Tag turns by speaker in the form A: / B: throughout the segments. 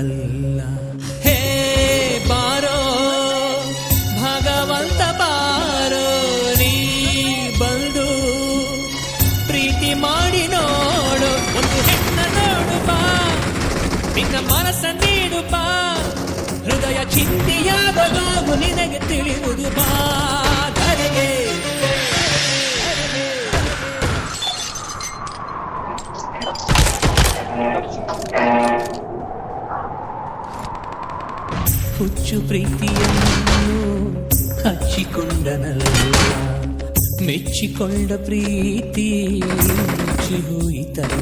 A: ಅಲ್ಲ. ಹೇ ಬಾರೋ ಭಗವಂತ ಬಾರೋ, ನೀ ಬಂದು ಪ್ರೀತಿ ಮಾಡಿ ನೋಡು, ಒಂದು ಹೆಣ್ಣ ನೋಡು ಬಾ, ನಿನ್ನ ಮನಸ್ಸ ನೀಡು ಬಾ, ಹೃದಯ ಚಿಂತೆಯಾಗಲಾಗು ನಿನಗೆ ತಿಳಿಯುವುದು ಬಾ ಧರೆಗೆ. ಹುಚ್ಚು ಪ್ರೀತಿಯನ್ನು ಹಚ್ಚಿಕೊಂಡನಲ್ಲ, ಮೆಚ್ಚಿಕೊಂಡ ಪ್ರೀತಿ ಮುಚ್ಚಿ ಹೋಯಿತಲ್ಲ.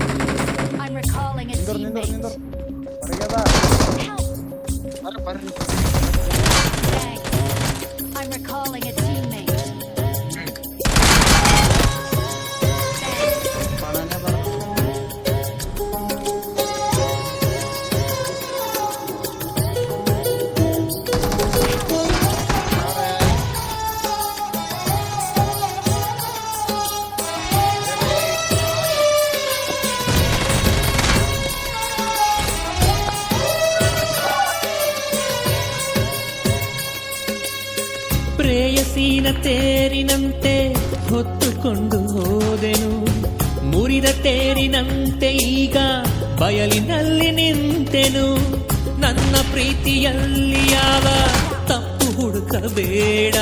A: ಪ್ರೇಯಸೀನ ತೇರಿನಂತೆ ಹೊತ್ತುಕೊಂಡು ಹೋದೆನು, ಮುರಿದ ತೇರಿನಂತೆ ಈಗ ಬಯಲಿನಲ್ಲಿ ನಿಂತೆನು. ನನ್ನ ಪ್ರೀತಿಯಲ್ಲಿ ಯಾವ ತಪ್ಪು ಹುಡುಕಬೇಡ,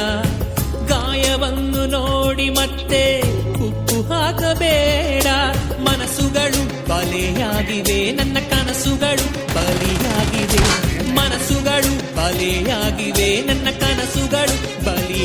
A: ಗಾಯವನ್ನು ನೋಡಿ ಮತ್ತೆ ಉಪ್ಪು ಹಾಕಬೇಡ. ಮನಸ್ಸುಗಳು ಬಲೆಯಾಗಿವೆ, ನನ್ನ ಕನಸುಗಳು ಬಲಿಯಾಗಿವೆ, ಮನಸ್ಸುಗಳು ಬಲೆಯಾಗಿವೆ, ನನ್ನ ಕನಸುಗಳು ಬಲಿ